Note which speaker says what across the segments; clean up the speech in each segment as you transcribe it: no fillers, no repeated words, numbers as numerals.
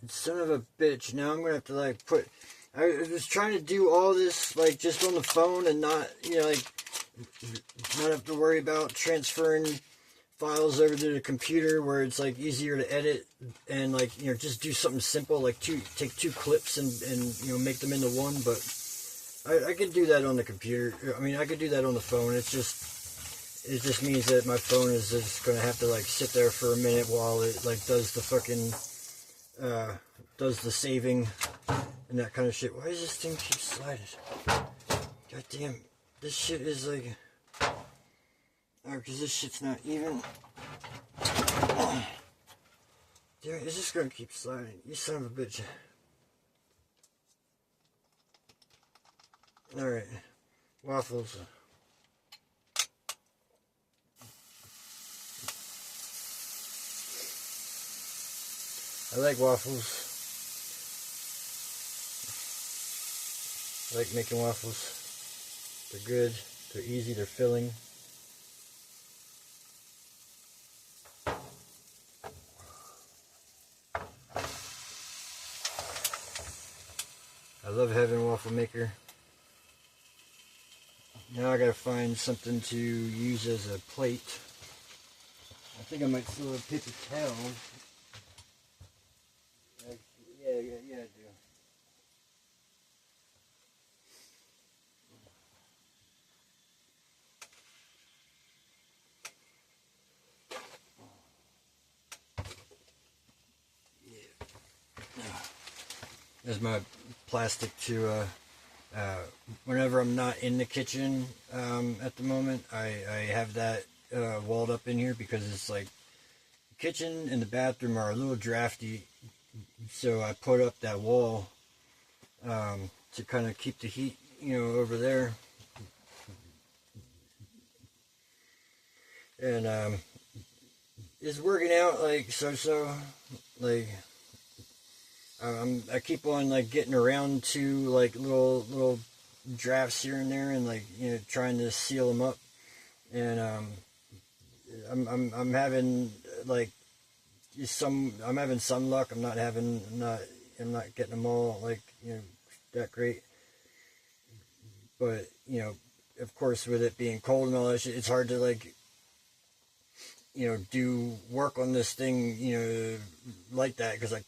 Speaker 1: Son of a bitch. Now I'm gonna have to like put. I was trying to do all this like just on the phone and not, you know, like not have to worry about transferring files over to the computer where it's like easier to edit and like, you know, just do something simple like take two clips and you know, make them into one. But I could do that on the computer. I mean, I could do that on the phone. It just means that my phone is just gonna have to like sit there for a minute while it like does the fucking does the saving and that kind of shit. Why does this thing keep sliding? God damn, this shit is like, because this shit's not even. Damn, it's just gonna keep sliding. You son of a bitch. Alright, waffles. I like waffles. I like making waffles. They're good, they're easy, they're filling. I love having a waffle maker. Now I gotta find something to use as a plate. I think I might still have paper towels. Yeah, I do. There's my plastic to, whenever I'm not in the kitchen at the moment, I have that walled up in here because it's like the kitchen and the bathroom are a little drafty, so I put up that wall to kind of keep the heat, you know, over there. And it's working out like so. Like I keep on like getting around to like little drafts here and there, and like, you know, trying to seal them up. And I'm having like I'm having some luck. I'm not getting them all like, you know, that great. But, you know, of course, with it being cold and all that shit, it's hard to like, you know, do work on this thing, you know, like that, because I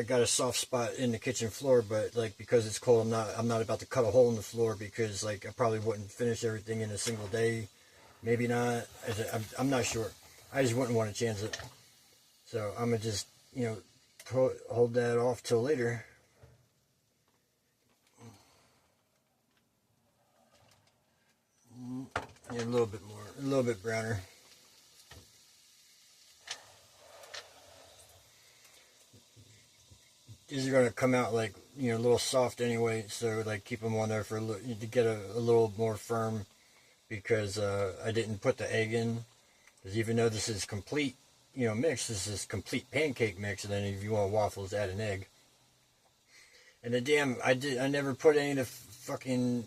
Speaker 1: got a soft spot in the kitchen floor, but like because it's cold, I'm not about to cut a hole in the floor, because like I probably wouldn't finish everything in a single day. Maybe not. I'm not sure. I just wouldn't want to chance it. So I'm gonna just, you know, hold that off till later. Yeah, a little bit more, a little bit browner. These are gonna come out like, you know, a little soft anyway, so like keep them on there for a little to get a little more firm, because I didn't put the egg in. Because even though this is complete, you know, mix, this is complete pancake mix, and then if you want waffles, add an egg. And the damn, I never put any of the fucking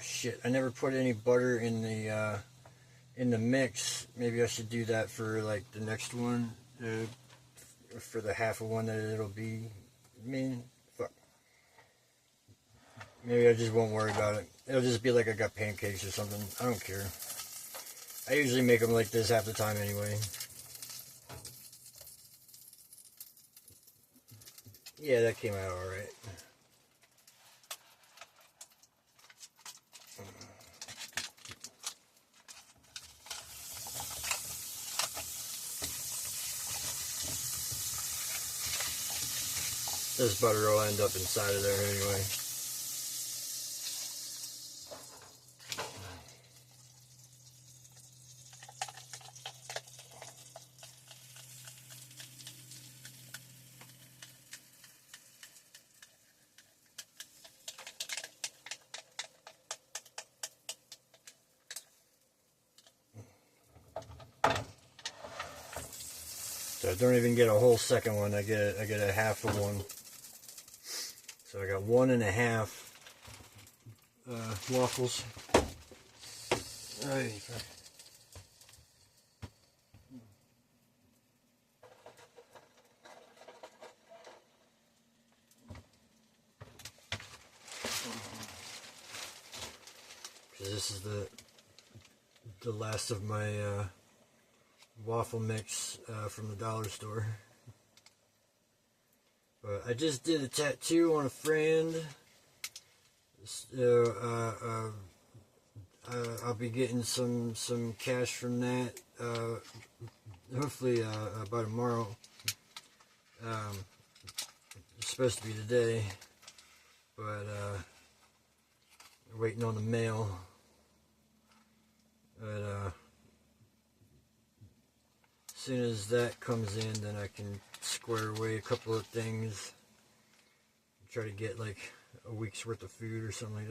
Speaker 1: shit. I never put any butter in the mix. Maybe I should do that for like the next one, for the half of one that it'll be. I mean, fuck. Maybe I just won't worry about it. It'll just be like I got pancakes or something. I don't care. I usually make them like this half the time anyway. Yeah, that came out alright. This butter will end up inside of there anyway. So I don't even get a whole second one. I get a half of one. So I got 1.5 waffles. this is the last of my waffle mix from the dollar store. But I just did a tattoo on a friend. So, I'll be getting some cash from that. Hopefully by tomorrow. It's supposed to be today, but waiting on the mail. But as soon as that comes in, then I can square away a couple of things. Try to get like a week's worth of food or something like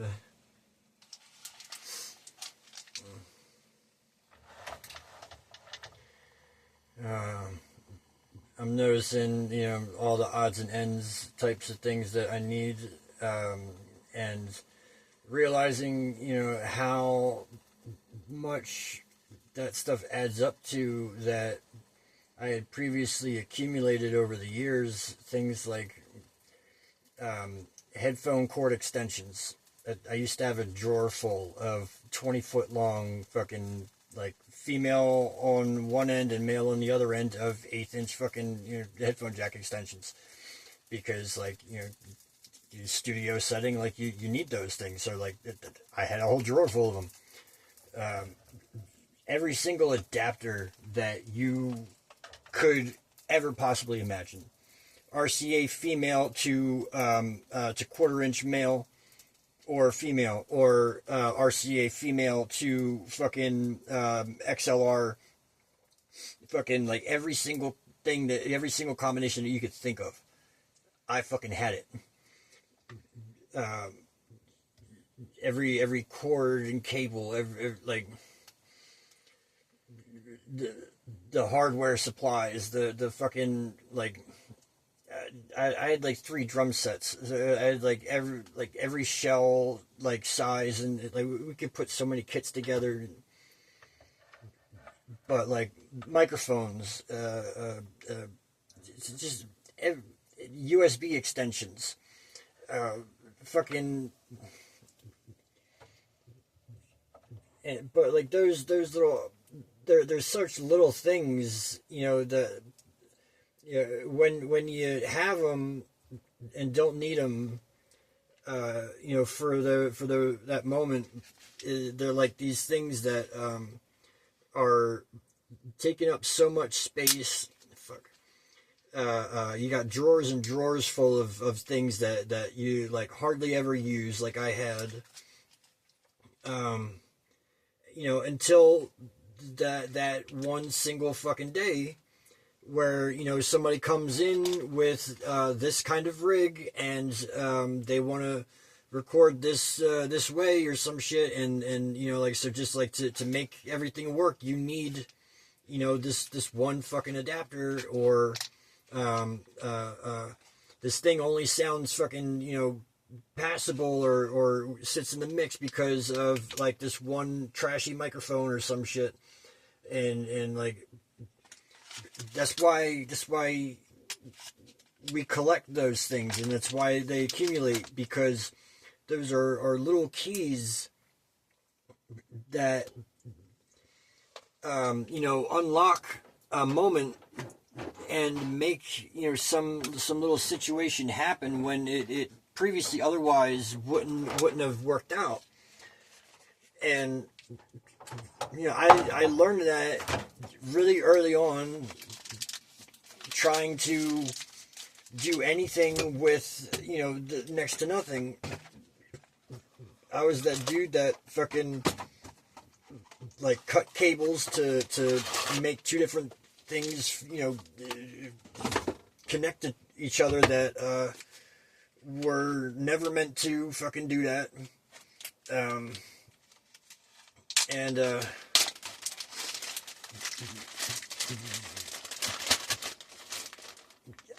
Speaker 1: that. I'm noticing, you know, all the odds and ends types of things that I need, and realizing, you know, how much that stuff adds up to that I had previously accumulated over the years. Things like headphone cord extensions. I used to have a drawer full of 20-foot long fucking, like, female on one end and male on the other end of 1/8-inch fucking, you know, headphone jack extensions, because, like, you know, studio setting, like, you need those things. So, like, I had a whole drawer full of them. Every single adapter that you could ever possibly imagine. RCA female to 1/4-inch male or female, or RCA female to fucking XLR, fucking, like, every single thing, that every single combination that you could think of, I fucking had it. Every cord and cable, every like the hardware supplies, the fucking, like, I had like 3 drum sets. I had like every shell, like, size, and like we could put so many kits together. But, like, microphones, just USB extensions, fucking. But, like, those little, there's such little things, you know, that, you know, when you have them and don't need them, you know, for that moment, they're like these things that are taking up so much space. Fuck. You got drawers and drawers full of things that you, like, hardly ever use, like I had. You know, until that one single fucking day where, you know, somebody comes in with this kind of rig, and they want to record this this way or some shit, and you know, like, so just like to make everything work, you need, you know, this one fucking adapter, or this thing only sounds fucking, you know, passable, or sits in the mix because of, like, this one trashy microphone or some shit, and like, that's why we collect those things, and that's why they accumulate, because those are little keys that you know, unlock a moment and make, you know, some little situation happen when it previously otherwise wouldn't have worked out. And, you know, I learned that really early on, trying to do anything with, you know, next to nothing. I was that dude that fucking, like, cut cables to make 2 different things, you know, connect to each other that were never meant to fucking do that. And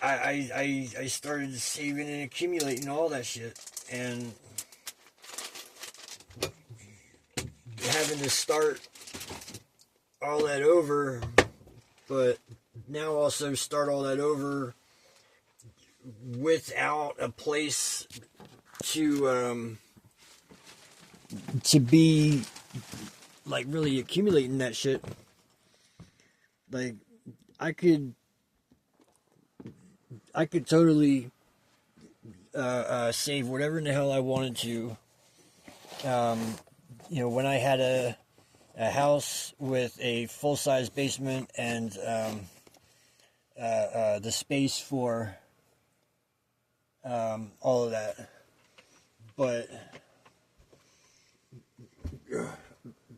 Speaker 1: I started saving and accumulating all that shit, and having to start all that over, but now also start all that over without a place to to be like really accumulating that shit. Like I could totally save whatever in the hell I wanted to. You know, when I had a house with a full-size basement and the space for all of that. But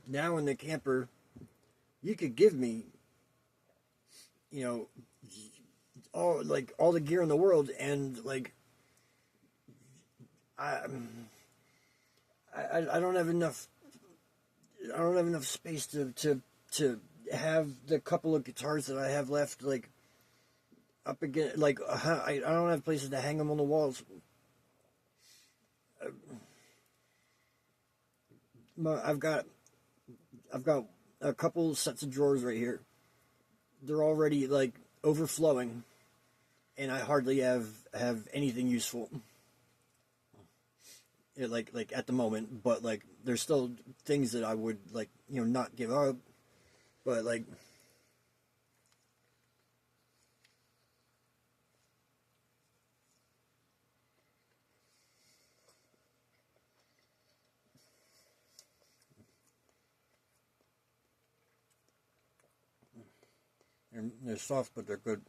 Speaker 1: now in the camper, you could give me, you know, all the gear in the world, and like I don't have enough. I don't have enough space to have the couple of guitars that I have left, like up again. Like I don't have places to hang them on the walls. I've got a couple sets of drawers right here. They're already like overflowing, and I hardly have anything useful. Like at the moment, but like there's still things that I would like, you know, not give up, but like they're soft, but they're good.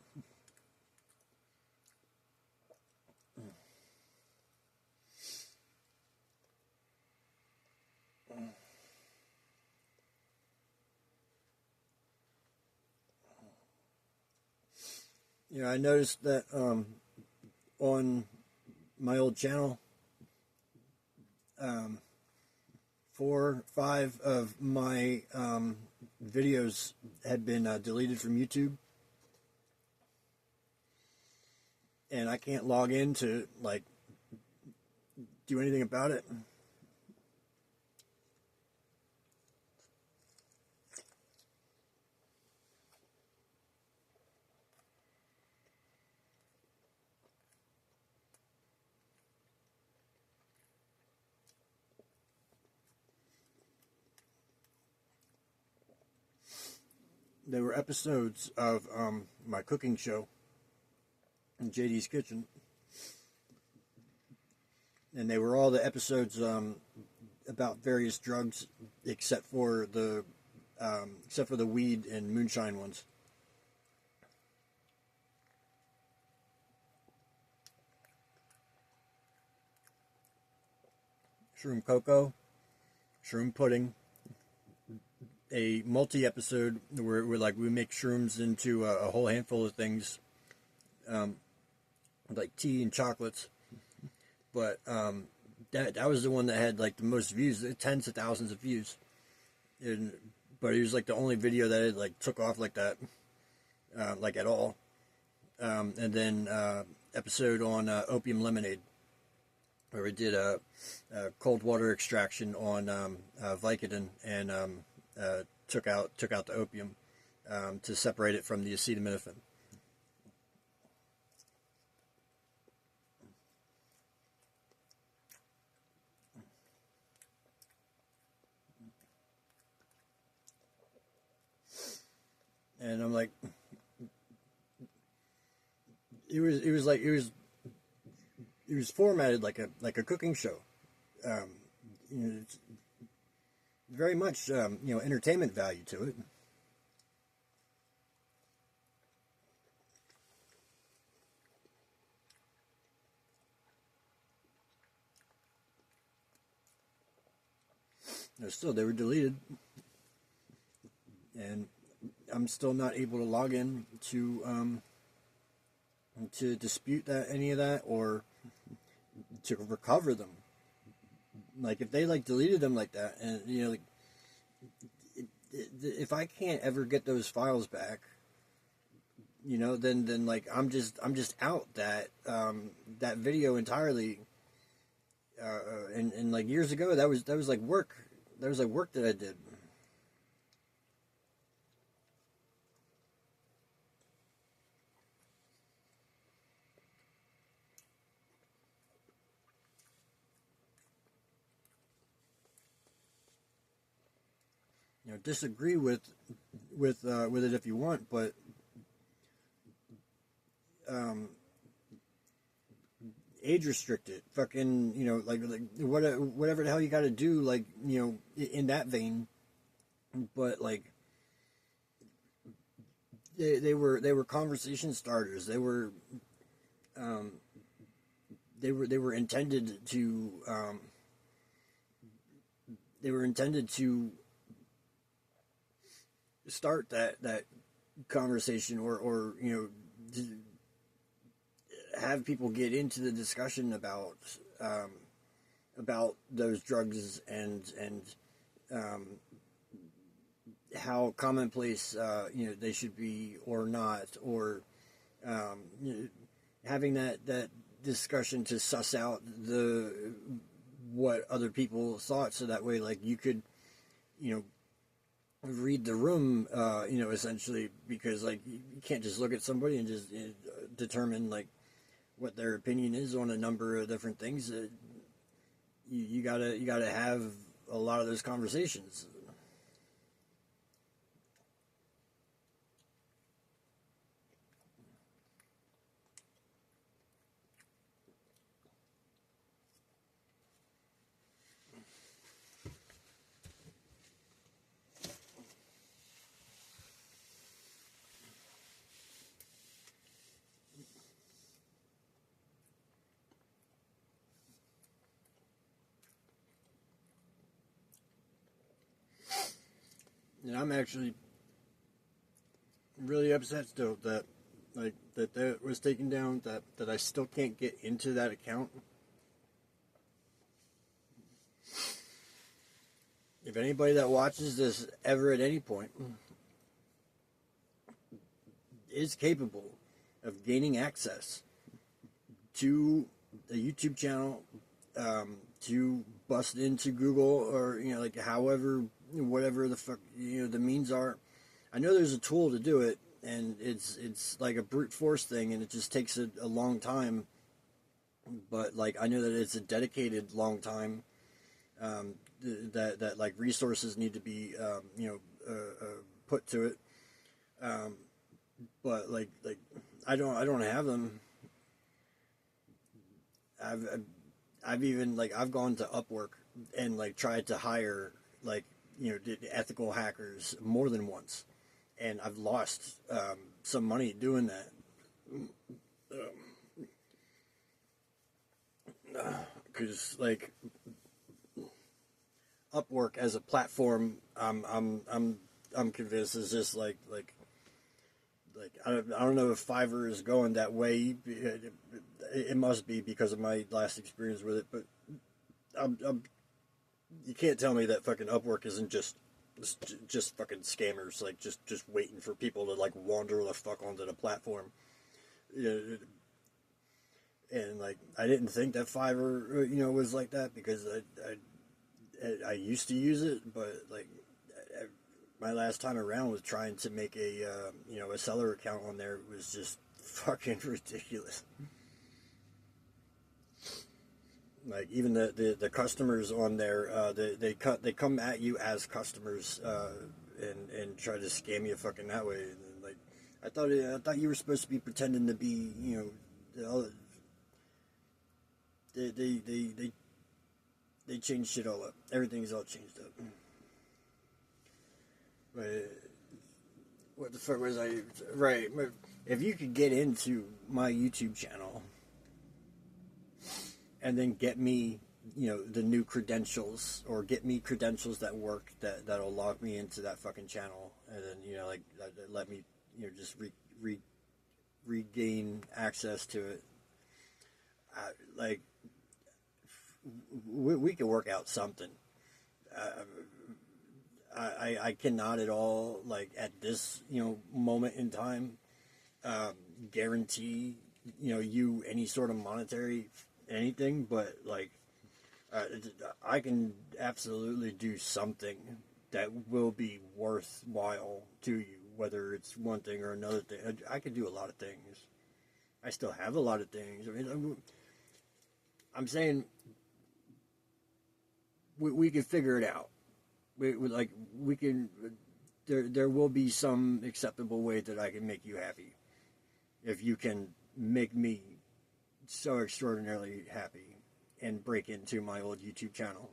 Speaker 1: You know, I noticed that on my old channel, 4, 5 of my videos had been deleted from YouTube, and I can't log in to like do anything about it. There were episodes of my cooking show in JD's Kitchen, and they were all the episodes about various drugs, except for the weed and moonshine ones. Shroom cocoa, shroom pudding, a multi-episode where we make shrooms into a whole handful of things, like tea and chocolates. But that was the one that had like the most views, tens of thousands of views. But it was like the only video that it like took off like that, like at all. And then episode on opium lemonade, where we did a cold water extraction on Vicodin and took out the opium to separate it from the acetaminophen. And I'm like, it was formatted like a cooking show. You know, it's very much you know, entertainment value to it. Still, they were deleted, and I'm still not able to log in to dispute any of that, or to recover them. Like if they like deleted them like that, and you know, like if I can't ever get those files back, you know, then like I'm just out that video entirely. And like years ago, that was like work. That was like work that I did. disagree with it if you want, but age restricted, fucking, like whatever the hell you got to do, like, in that vein. But like, they were conversation starters. They were intended to start that conversation, or have people get into the discussion about those drugs, and how commonplace they should be or not, or having that discussion to suss out what other people thought, so that way, like, you could read the room, essentially, because, like, you can't just look at somebody and just determine, like, what their opinion is on a number of different things. You gotta have a lot of those conversations. And I'm actually really upset still that, like, that was taken down, that I still can't get into that account. If anybody that watches this ever at any point is capable of gaining access to a YouTube channel, to bust into Google, or like, however, whatever the fuck the means are. I know there's a tool to do it, and it's like a brute force thing, and it just takes a long time. But, like, I know that it's a dedicated long time. That like, resources need to be put to it. But like I don't have them. I've even, like, I've gone to Upwork and, like, tried to hire, like, ethical hackers more than once, and I've lost some money doing that. Because, like, Upwork as a platform, I'm convinced is just like I don't know if Fiverr is going that way. It must be, because of my last experience with it. But you can't tell me that fucking Upwork isn't just fucking scammers, like, just waiting for people to, like, wander the fuck onto the platform. And, like, I didn't think that Fiverr was like that, because I used to use it, but, like, my last time around was trying to make a seller account on there. It was just fucking ridiculous. Like, even the customers on there, they come at you as customers, and try to scam you fucking that way. And, like, I thought you were supposed to be pretending to be, they changed shit all up. Everything's all changed up. But what the fuck was I? Right. If you could get into my YouTube channel and then get me, the new credentials, or get me credentials that work, that'll log me into that fucking channel, and then, like, let me, just regain access to it. Like, we can work out something. I cannot at all, like, at this moment in time, guarantee you any sort of monetary anything, but, like, I can absolutely do something that will be worthwhile to you, whether it's one thing or another thing. I can do a lot of things. I still have a lot of things. I mean, I'm saying we can figure it out. we can. There will be some acceptable way that I can make you happy. If you can make me so extraordinarily happy and break into my old YouTube channel,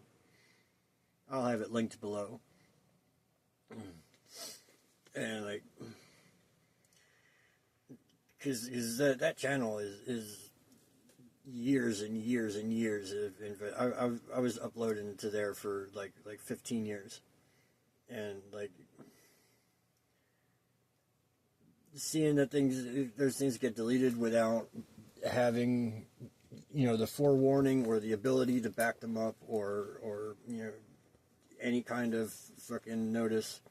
Speaker 1: I'll have it linked below. And like, because that channel is years and years and years of I was uploading to there for like 15 years, and like seeing that there's things get deleted without having, you know, the forewarning or the ability to back them up, or you know, any kind of fucking notice.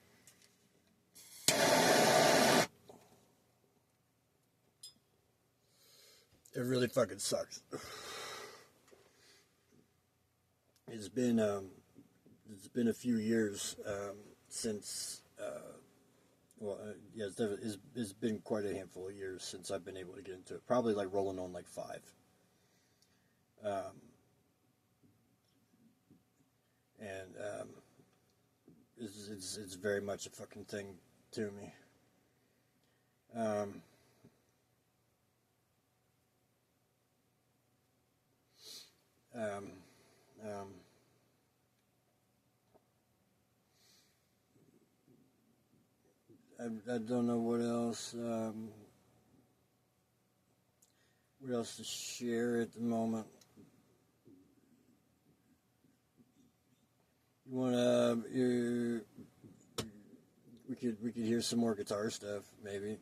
Speaker 1: It really fucking sucks. It's been a few years since. Yeah, it's been quite a handful of years since I've been able to get into it. Probably like rolling on like 5. It's very much a fucking thing to me. I don't know what else to share at the moment. You wanna we could hear some more guitar stuff, maybe.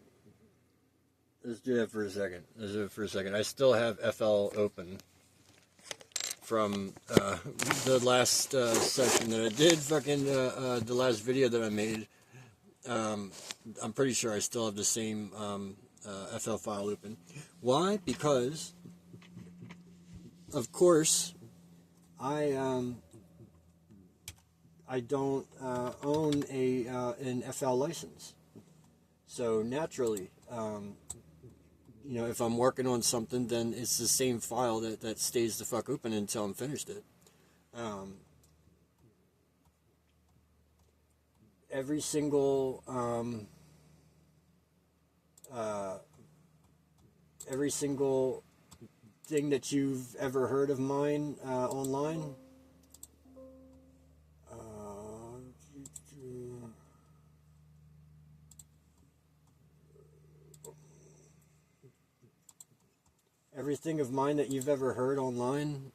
Speaker 1: Let's do that for a second. I still have FL open from the last session that I did, the last video that I made. I'm pretty sure I still have the same FL file open. Why? Because, of course, I don't own an FL license. So naturally, you know, if I'm working on something, then it's the same file that stays the fuck open until I'm finished it. Every single thing that you've ever heard of mine online, everything of mine that you've ever heard online,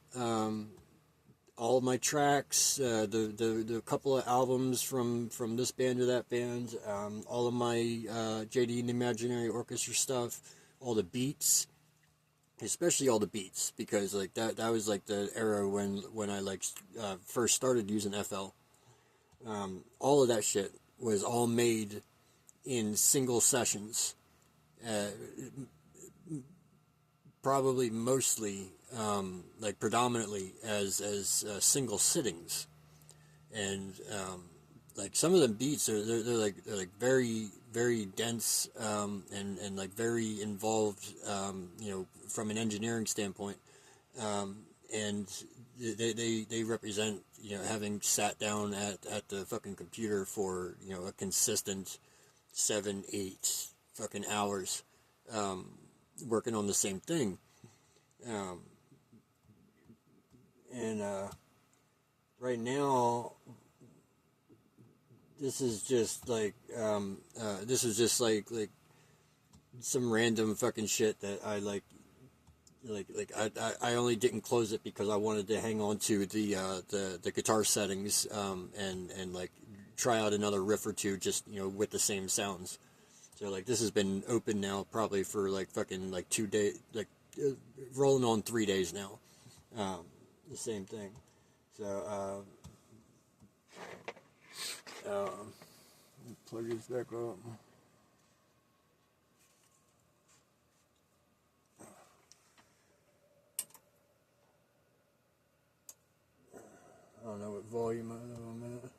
Speaker 1: all of my tracks, the couple of albums from this band or that band, all of my JD and the Imaginary Orchestra stuff, all the beats, especially all the beats, because like that was like the era when I like first started using FL. All of that shit was all made in single sessions, probably mostly, like predominantly as single sittings, and like some of the beats they're like very, very dense, and like very involved, you know, from an engineering standpoint, and they represent, you know, having sat down at the fucking computer for, you know, a consistent 7-8 fucking hours, working on the same thing. And right now, this is just like some random fucking shit that I like I only didn't close it because I wanted to hang on to the guitar settings, and like try out another riff or two, just, you know, with the same sounds. So like this has been open now probably for like fucking like 2 days, like rolling on 3 days now. The same thing. So plug this back up. I don't know what volume I have on that.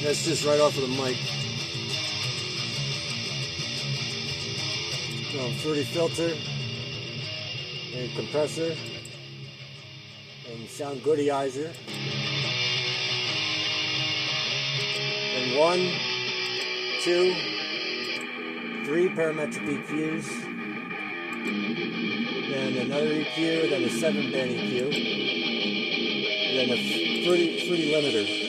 Speaker 1: That's just right off of the mic. Fruity filter and compressor and sound goodyizer. And 1, 2, 3 parametric EQs. Then another EQ, then a 7-band EQ. And then a fruity limiter.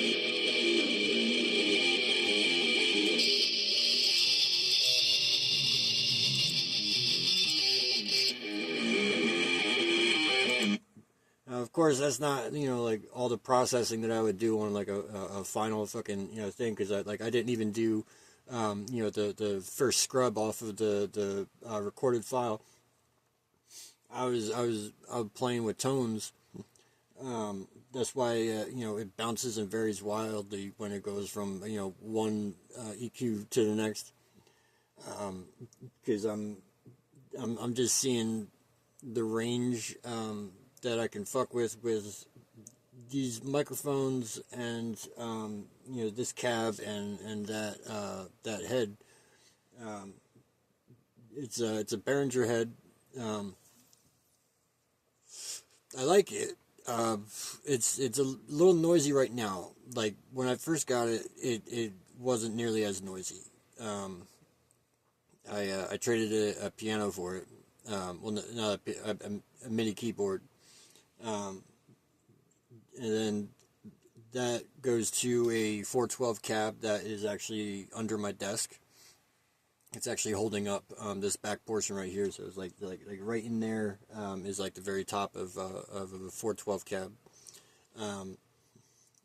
Speaker 1: Of course, that's not, like all the processing that I would do on like a final fucking, thing, because I didn't even do, the first scrub off of the recorded file. I was playing with tones. That's why, it bounces and varies wildly when it goes from, one EQ to the next. Because I'm just seeing the range, that I can fuck with these microphones and this cab and that head. It's a Behringer head. I like it. It's a little noisy right now. Like when I first got it, it wasn't nearly as noisy. I traded a piano for it. Well, not a MIDI keyboard. And then that goes to a 412 cab that is actually under my desk. It's actually holding up this back portion right here, so it's like right in there is like the very top of a 412 cab.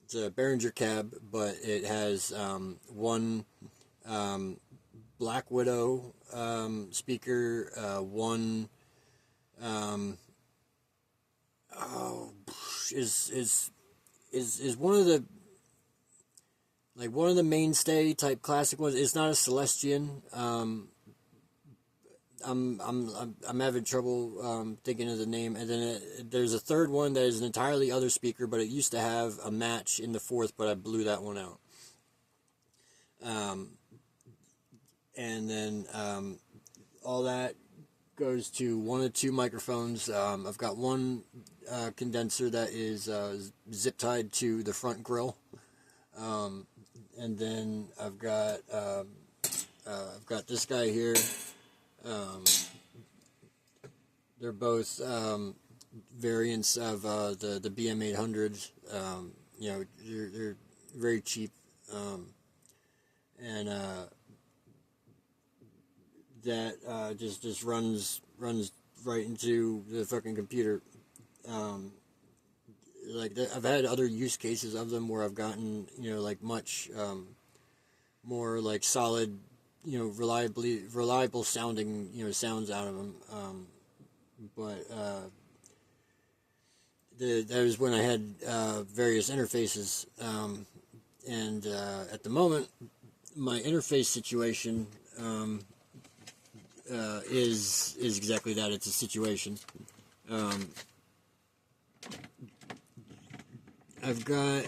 Speaker 1: It's a Behringer cab, but it has one Black Widow speaker, one is one of the mainstay type classic ones. It's not a Celestian. I'm having trouble thinking of the name. And then there's a third one that is an entirely other speaker, but it used to have a match in the fourth, but I blew that one out. And then all that goes to one of two microphones. I've got one condenser that is zip tied to the front grill, and then I've got this guy here. They're both variants of the BM800. They're very cheap, and that just runs right into the fucking computer. I've had other use cases of them where I've gotten much more like solid, reliable sounding sounds out of them. But that was when I had various interfaces, and at the moment my interface situation is exactly that. It's a situation. I've got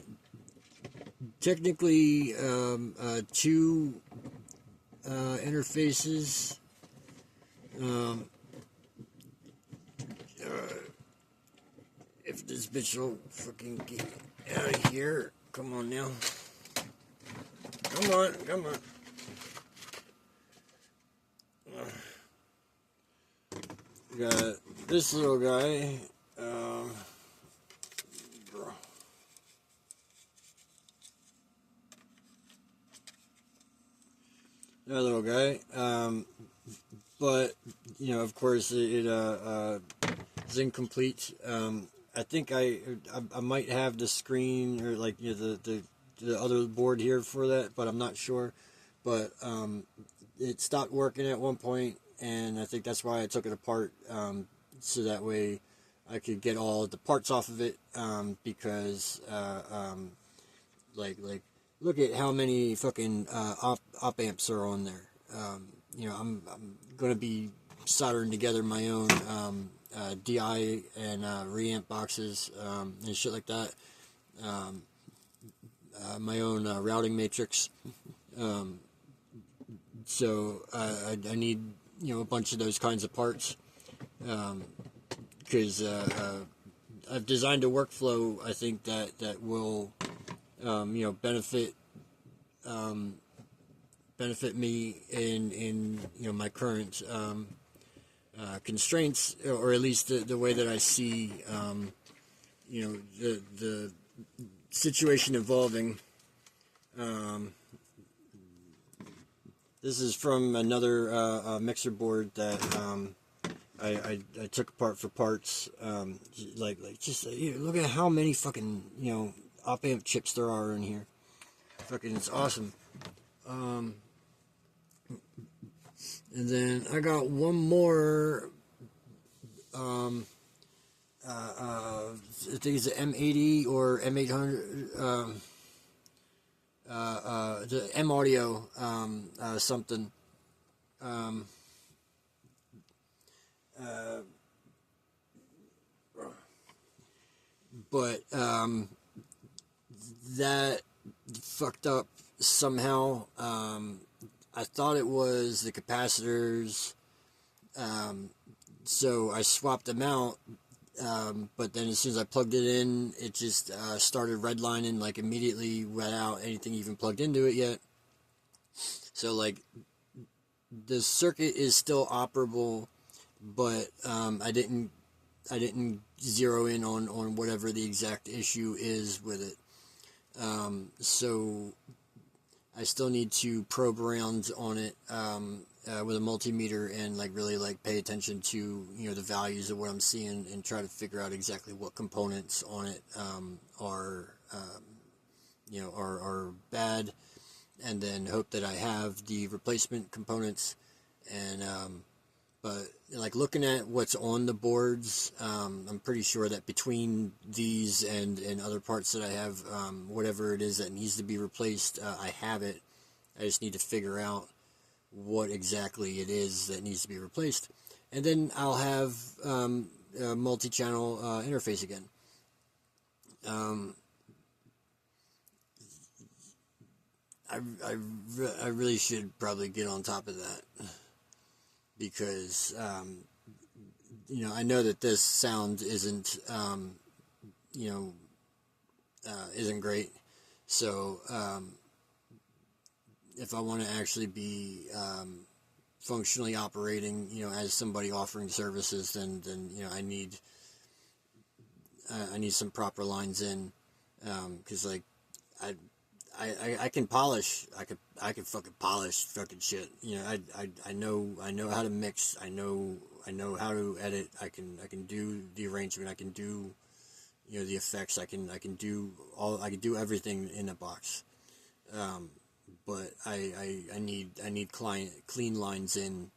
Speaker 1: technically two interfaces. If this bitch will fucking get out of here. Come on now. Come on. Got this little guy. That little guy. But of course, it is incomplete. I think I might have the screen or the other board here for that, but I'm not sure. But it stopped working at one point, and I think that's why I took it apart, so that way I could get all the parts off of it, because look at how many fucking op amps are on there. I'm gonna be soldering together my own DI and reamp boxes and shit like that.
Speaker 2: my own routing matrix. So I need, you know, a bunch of those kinds of parts, because I've designed a workflow, I think, that will, you know, benefit me in you know, my current constraints, or at least the way that I see, you know, the situation evolving. This is from another mixer board that I took apart for parts. Like just, you know, look at how many fucking, you know, op amp chips there are in here. Fucking, it's awesome. And then I got one more. I think it's an M80 or M800. The M Audio something. But that fucked up somehow. I thought it was the capacitors, so I swapped them out. But then as soon as I plugged it in, it just started redlining, like, immediately without anything even plugged into it yet. So, like, the circuit is still operable, but I didn't zero in on whatever the exact issue is with it. So I still need to probe around on it with a multimeter and, like, really, like, pay attention to, you know, the values of what I'm seeing and try to figure out exactly what components on it are you know, are bad, and then hope that I have the replacement components. And but, like, looking at what's on the boards, I'm pretty sure that between these and other parts that I have, whatever it is that needs to be replaced, I have it. I just need to figure out what exactly it is that needs to be replaced. And then I'll have a multi-channel interface again. I really should probably get on top of that, because you know, I know that this sound isn't you know, isn't great. So if I want to actually be functionally operating, you know, as somebody offering services, then you know, I need some proper lines in, because, like, I can polish. I can fucking polish fucking shit. You know, I know how to mix. I know how to edit. I can do the arrangement. I can do, you know, the effects. I can do everything in a box. But I need clean lines in,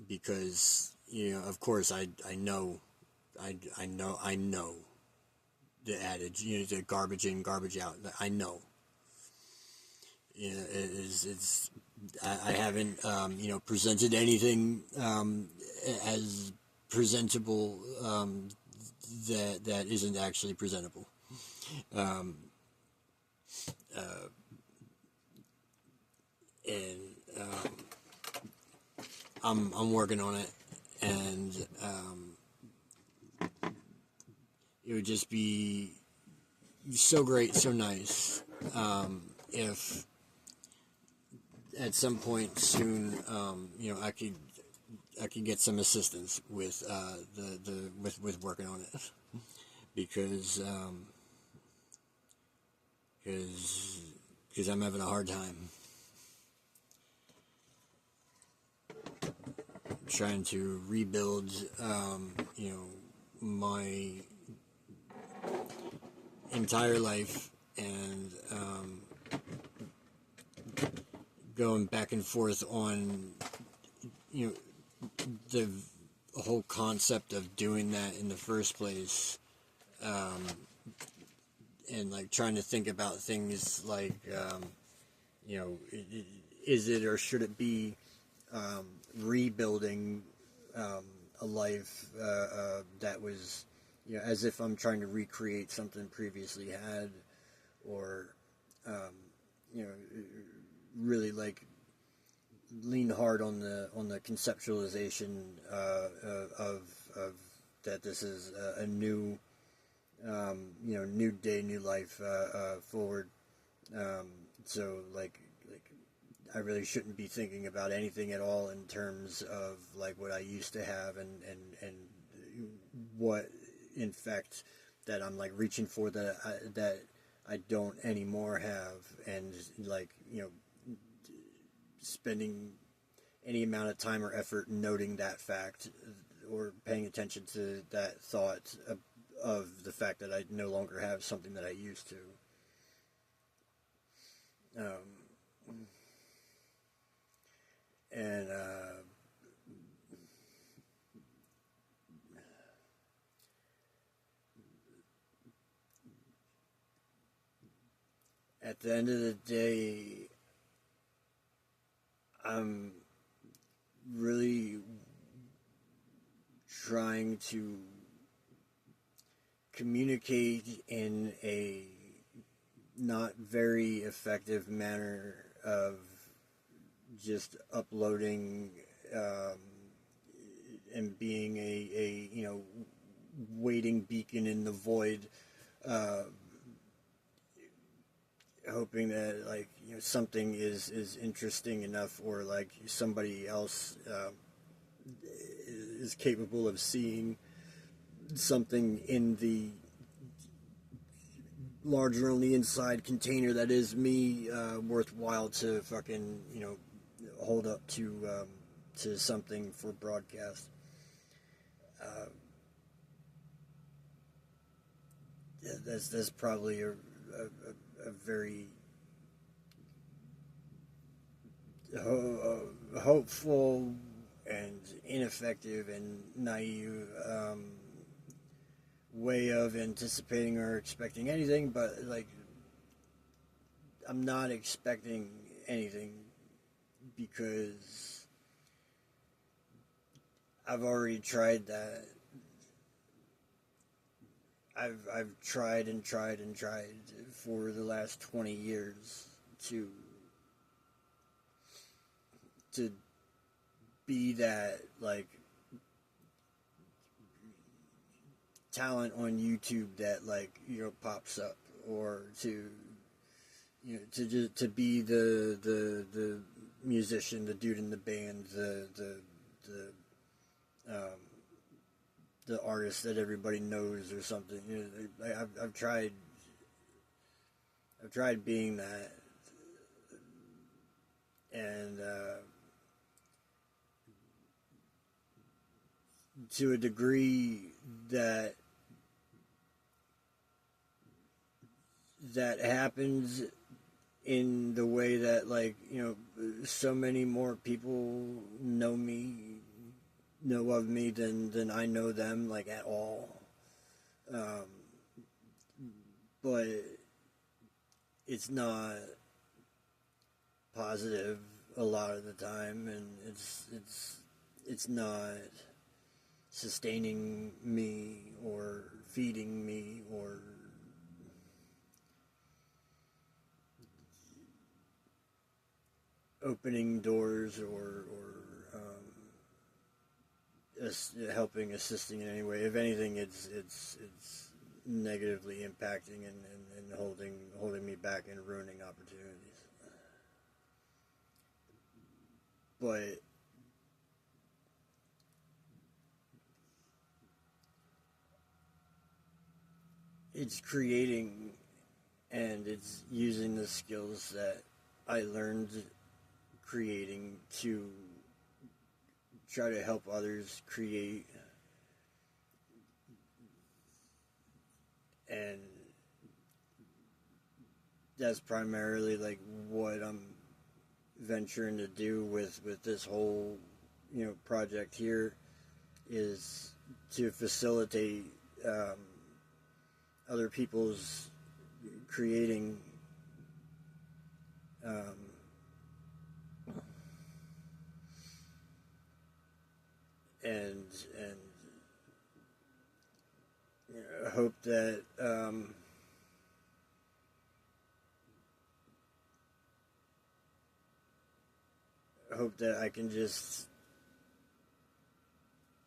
Speaker 2: because, you know, of course I know the adage, you know, the garbage in, garbage out. I know. You know, it's I haven't you know, presented anything as presentable that isn't actually presentable. And I'm working on it, and it would just be so great, so nice, if at some point soon, you know, I could get some assistance with with working on it, because I'm having a hard time trying to rebuild, you know, my entire life, and going back and forth on, you know, the whole concept of doing that in the first place, and, like, trying to think about things like, you know, is it or should it be rebuilding a life that was, you know, as if I'm trying to recreate something previously had, or you know, really like lean hard on the conceptualization of that this is a new new day, new life forward. So like I really shouldn't be thinking about anything at all in terms of like what I used to have and what in fact that I'm like reaching for that I don't anymore have, and like spending any amount of time or effort noting that fact or paying attention to that thought of the fact that I no longer have something that I used to. And at the end of the day, I'm really trying to communicate in a not very effective manner of just uploading and being a waiting beacon in the void, hoping that like something is interesting enough, or like somebody else is capable of seeing something in the larger on the inside container that is me, worthwhile to fucking hold up to something for broadcast. That's probably a very hopeful and ineffective and naive way of anticipating or expecting anything, but like I'm not expecting anything because I've already tried that. I've tried and tried and tried for the last 20 years to be that like talent on YouTube that like pops up, or to to be the musician, the dude in the band, the artist that everybody knows or something. I've tried being that, and to a degree that happens in the way that like so many more people know of me than I know them, like at all. But it's not positive a lot of the time, and it's not sustaining me or feeding me or opening doors or helping, assisting in any way. If anything, it's negatively impacting and holding me back and ruining opportunities. But it's creating, and it's using the skills that I learned creating to try to help others create, and that's primarily like what I'm venturing to do with this whole project here, is to facilitate other people's creating and hope that
Speaker 1: hope that I can just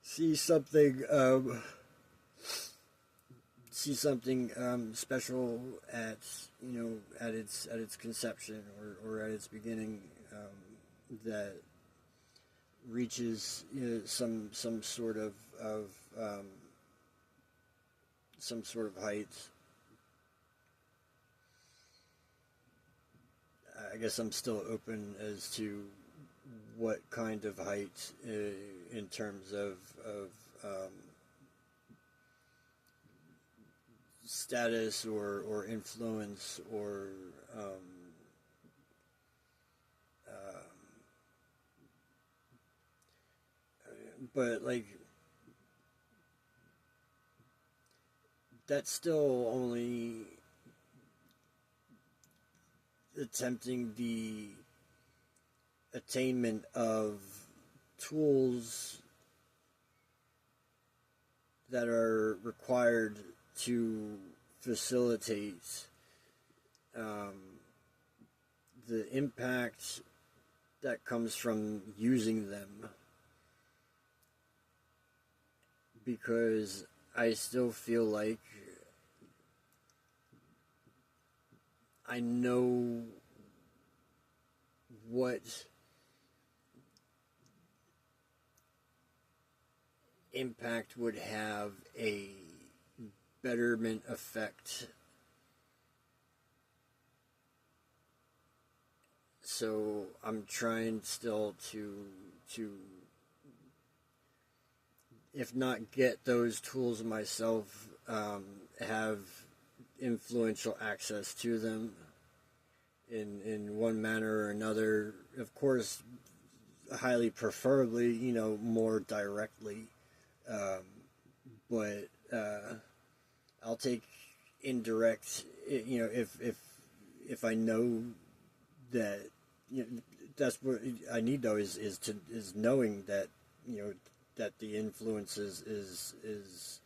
Speaker 1: see something special at at its conception or at its beginning, that reaches some sort of height. I guess I'm still open as to what kind of height, in terms of status or influence or but like that's still only attempting the attainment of tools that are required to facilitate the impact that comes from using them, because I still feel like I know what impact would have a betterment effect. So I'm trying still to if not get those tools myself, have influential access to them in one manner or another. Of course, highly preferably, more directly. But I'll take indirect, if I know that, that's what I need though, is knowing that, that the influence is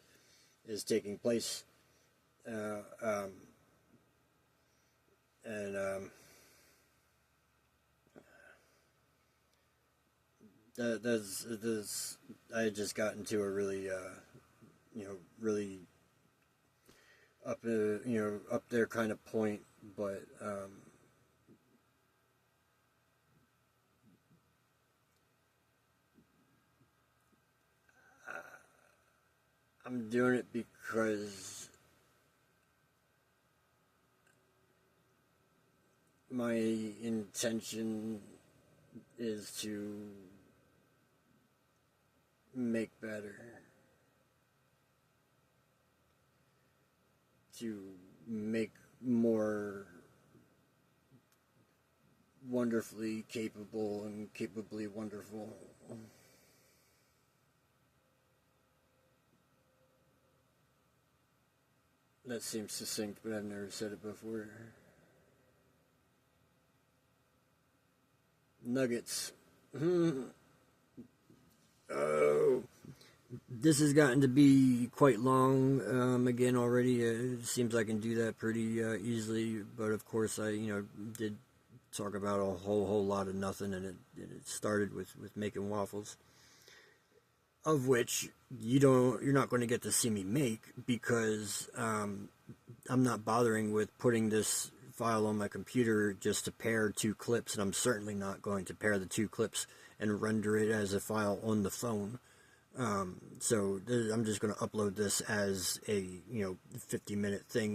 Speaker 1: taking place. That's I just got into a really really up up there kind of point, but I'm doing it because my intention is to make better, to make more wonderfully capable and capably wonderful. That seems succinct, but I've never said it before. Nuggets. Oh, this has gotten to be quite long again already. It seems I can do that pretty easily, but of course I did talk about a whole lot of nothing, and it started with making waffles, of which you're not going to get to see me make, because I'm not bothering with putting this file on my computer just to pair two clips, and I'm certainly not going to pair the two clips and render it as a file on the phone. So I'm just going to upload this as a 50-minute thing.